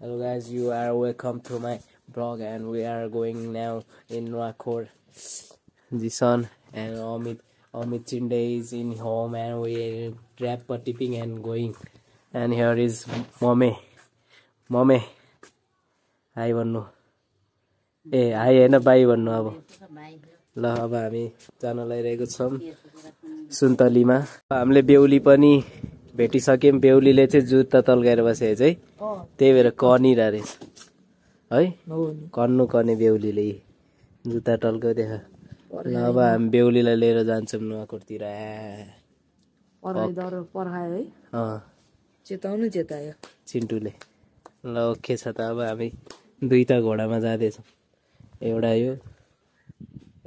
Hello guys, you are welcome to my blog and we are going now in Nuwakot. Jisan and Amit Chinde is in home and we trap tipping and going. And here is Mame. Hi भन्नु ए high हैन by भन्नु अब ल अब हामी जान लागिरहेको छौं सुन्तलीमा हामीले बेउली पनि भेटिसक्यौं बेउलीले चाहिँ जुत्ता तल्काएर बसेछ है त्यही भएर कनिरा रहेछ है कन्ने बेउलीले जुत्ता टल्काउँदै छ ल अब हामी बेउलीलाई लिएर जान्छौं नुवाकोटतिर पर्खायो है चेताउनु चेतायो चिन्टुले ल ओके छ त अब हामी दुईटा घोडामा जाँदैछौँ एउटा यो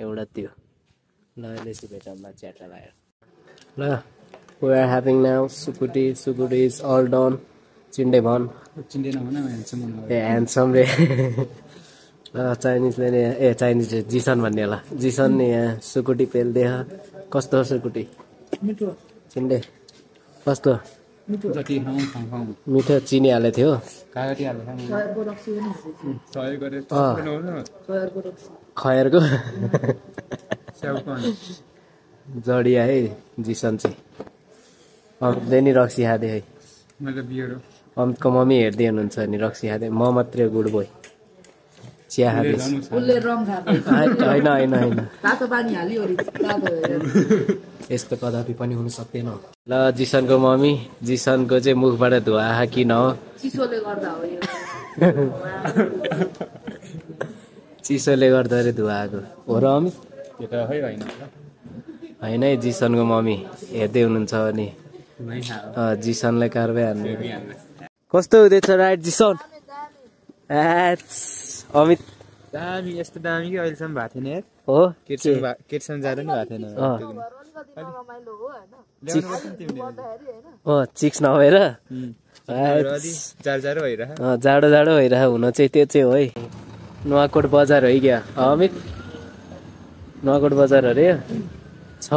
एउटा त्यो ल अहिले चाहिँ भेटौँला च्याटा लाग्यो ल we are having now sukuti is all done chinde bhan chinde na bhana handsome रे चाइनिज ले ए चाइनिज जिसन भन्ने होला जिसन ने यहाँ सुकुटी पेल्दै छ कस्तो सुकुटी मिठो चिन्डे कस्तो मिठो चिनी हाले थियो कागती हाले खयरको जडिया है जिसन चाहिँ अमितले नि रक्सी खाँदै है अमितको मम्मी हेर्दै हुनुहुन्छ नि रक्सी खाँदै म मात्रै गुड बोय चिया खाँदैछु होइन तातो पानी हाल्यो यस्तो कदापि पनि हुन सक्दैन ल जिसनको मम्मी जिसनको चाहिँ मुखबाट धुवा आहा किन हो चिसोले गर्दा हो यो चिसोले गर्दा रे धुवा आएको हो र अमित त्यो त होइन होइन है जिसनको मम्मी हेर्दै हुनुहुन्छ भने जिसनलाई कारबाही हान्नु कस्तो हुँदैछ राइट जिसन अमित दामी यस्तो दामी कि अहिलेसम्म भएको थिएन यार हो केटसम्म जाँदा नि भएको थिएन चिक्स नभएर जाडो भइरह हुन चाहिँ त्यो चाहिँ हो है नुवाकोट बजार है क्या अमित नुवाकोट बजार अरे छ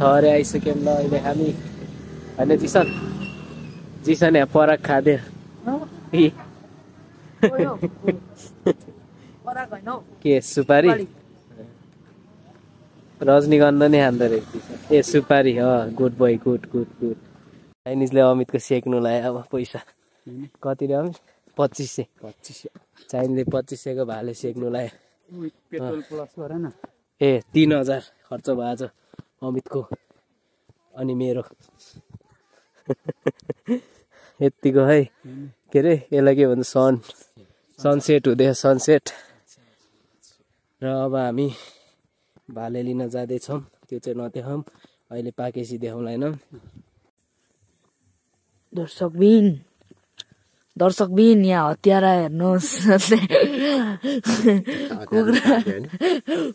अरे आइसक्यौँ ल अहिले हामी होइन जिसन यहाँ पराग खाँदै के सुपारी रजनीगन्धा नै खाँदो रहेछ ए सुपारी गुड बोय गुड चाइनिजले अमितको सेक्नु लायो अब पैसा कति रे अमित 2500 चाइनिजले 2500 को भाले सेक्नु लायो पेट्रोल प्लस गरेन ए 3000 खर्च भएको छ अमितको अनि मेरो यतिको है के रे यसलाई के भन्छ सनसेट हुँदैछ सनसेट र अब हामी भाले लिन जाँदैछौँ त्यो चाहिँ नदेखाउँ अहिले पाकेपछि देखाउँला होइन दर्शकबिन यहाँ हतियारा हेर्नुहोस्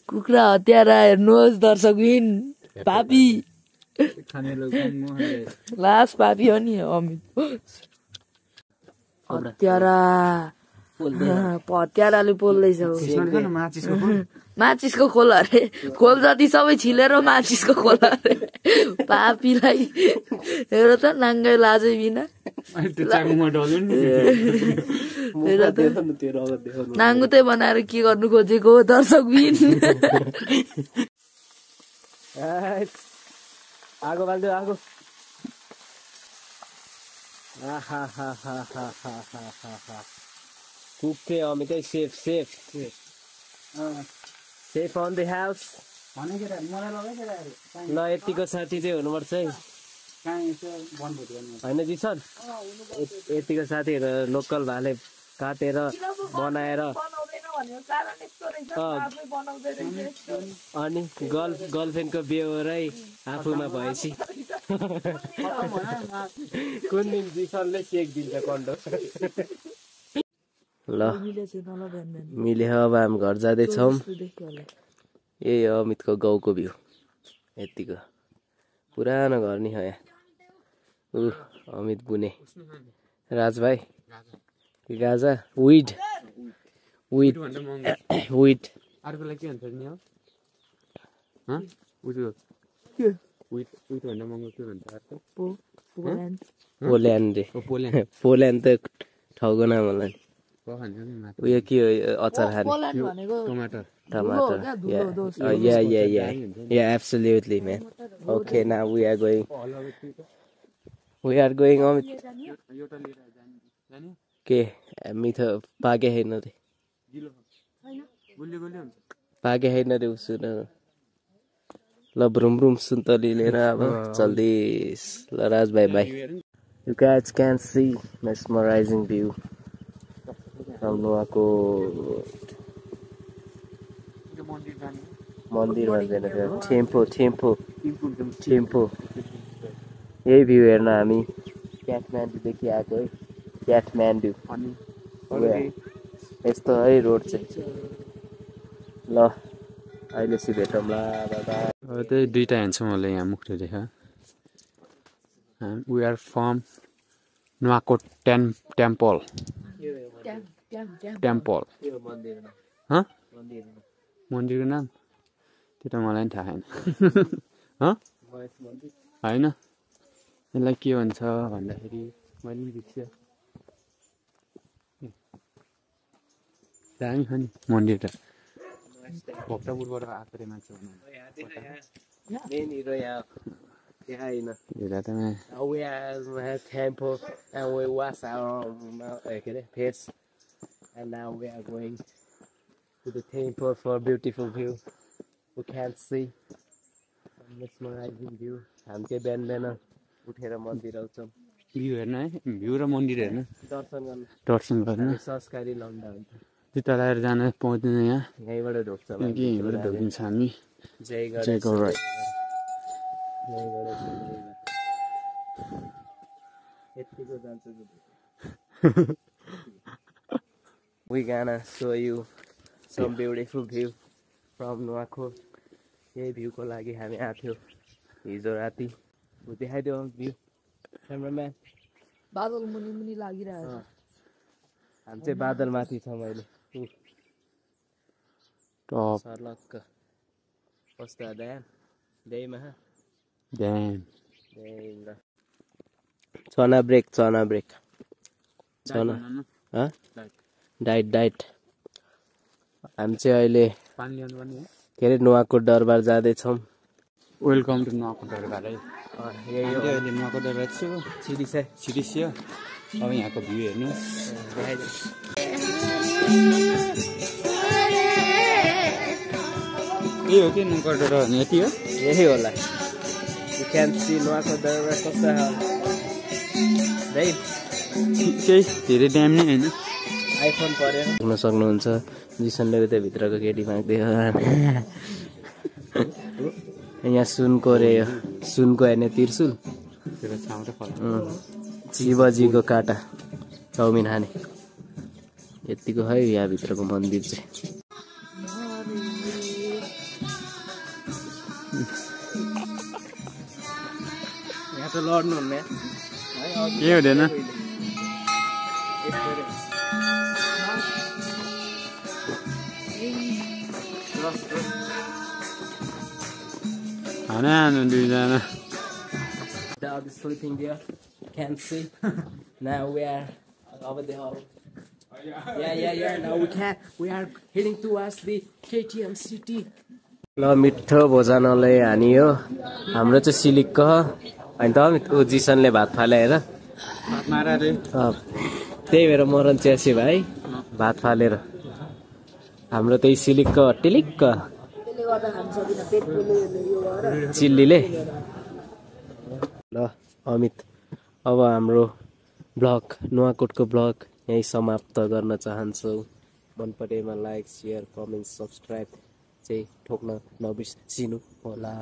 कुखुरा हतियारा हेर्नुहोस् दर्शकबिन पापी लास पापी हो नि अमित हतियाराले पोल्दैछ माचिसको खोल अरे खोल जति सबै छिलेर माचिसको खोल अरे पापीलाई एउटा त नाङ्गै लाजै बिना नाङ्गुतै बनाएर के गर्नु खोजेको हो दर्शक बिन आगो बाल्दै आगो कुके अमितै सेफ अन द हाउस ल यतिको साथी चाहिँ हुनुपर्छ है होइन जिसन यतिको साथीहरू लोकल भाले काटेर बनाएर अनि गर्लफ्रेन्डको बेहोरै आफूमा भएपछि कुन दिन जिसनले चेक दिन्छ कन्डो ल मिले अब हामी घर जाँदैछौँ ए अमितको गाउँको भ्यू यतिको पुरानो घर नि हो यहाँ अमित बुने राज भाइ गाजा विड अर्कोलाई के भन्छ नि हो विट भन्दा महँगो के भन्छ अर्को पोल्यान्ड रे पोल्यान्ड त ठाउँको नाम होला नि उयो के हो अचार खाने टमाटर yeah absolutely man okay now we are going on के मिठो पाके हैन रे पाके हैन रे उसु न ल ब्रुम ब्रुम सुन्तली लिएर अब चल्दिस ल राज भाइ by you guys can see mesmerizing view from Nuwakot मन्दिर भन्दैन टेम्पो यही भ्यू हेर्न हामी काठमाडौँदेखि आएको है काठमाडौँ यस्तो है रोड चाहिँ ल अहिले चाहिँ भेटौँला बाबा त्यही दुईटा हेर्छु मैले यहाँ मुखले देखा we are from Nuwakot temple मन्दिरको नाम त्यो त मलाई पनि थाहा छैन होइन यसलाई के भन्छ भन्दाखेरि मैले पनि बिर्सेँ दामी छ नि मन्दिर त भक्तपुरबाट आएको रे मान्छे we have temple and we wash our face and now we are going to the temple for beautiful view we can see mesmerizing view हामी चाहिँ बिहान बिहान उठेर मन्दिर आउँछौँ भ्यू हेर्न है भ्यू र मन्दिर हेर्न दर्शन गर्न गर्न संस्कारी लौन्डा हुन्छ जुत्ता लगाएर जान पाउँदैन यहाँ यहीँबाट ढोक्छ यहीँबाट ढोकिन्छ हामी जय गौराई यतिको जान्छ we gonna show you some beautiful view from Nuwakot यही भ्यूको लागि हामी आथ्यौँ हिजो राति देखाइदियो भ्यू क्यामेराम्यान बादल मुनि मुनि लागिरहेको छ हामी चाहिँ बादल माथि छौँ अहिले टप सर्लक्क कस्तो ड्याम चना ब्रेक डाइट हामी चाहिँ अहिले पानी ल्याउनु पर्ने के अरे नुवाकोट दरबार जाँदैछौँ वेलकम टु नुवाकोट दरबार है अहिले नुवाकोट दरबार छु छिरिसियो अब यहाँको भ्यू हेर्नु यही हो कि नुवाकोट दरबार यति हो यही होला you can see नुवाकोट दरबार कस्तो केही धेरै ड्याम नै होइन आइफोन पऱ्यो देख्न सक्नुहुन्छ जिसनले उता भित्रको केटी माग्दै यहाँ सुनको रे सुनको हेर्ने त्रिशुल शिवजीको काटा चाउमिन खाने यतिको है यहाँ भित्रको मन्दिर चाहिँ यहाँ त लड्नु हुन्न के हुँदैन दुईजना The other sleeping there, can't see. Now we are over there. Yeah. Now we are heading towards the KTM city. ल मिठो भोजनालय हानियो हाम्रो चाहिँ सिलिक्क होइन त ऊ जिसनले भात फाले हेर त्यही भएर मरन च्यासे भाइ भात फालेर हाम्रो त्यही सिलिक्क टिलिक्क चिल्लीले ल अमित अब हाम्रो ब्लग नुवाकोटको ब्लग यही समाप्त गर्न चाहन्छौँ मन परेमा लाइक शेयर कमेन्ट सब्सक्राइब चाहिँ ठोक्न नबिर्सिनु होला।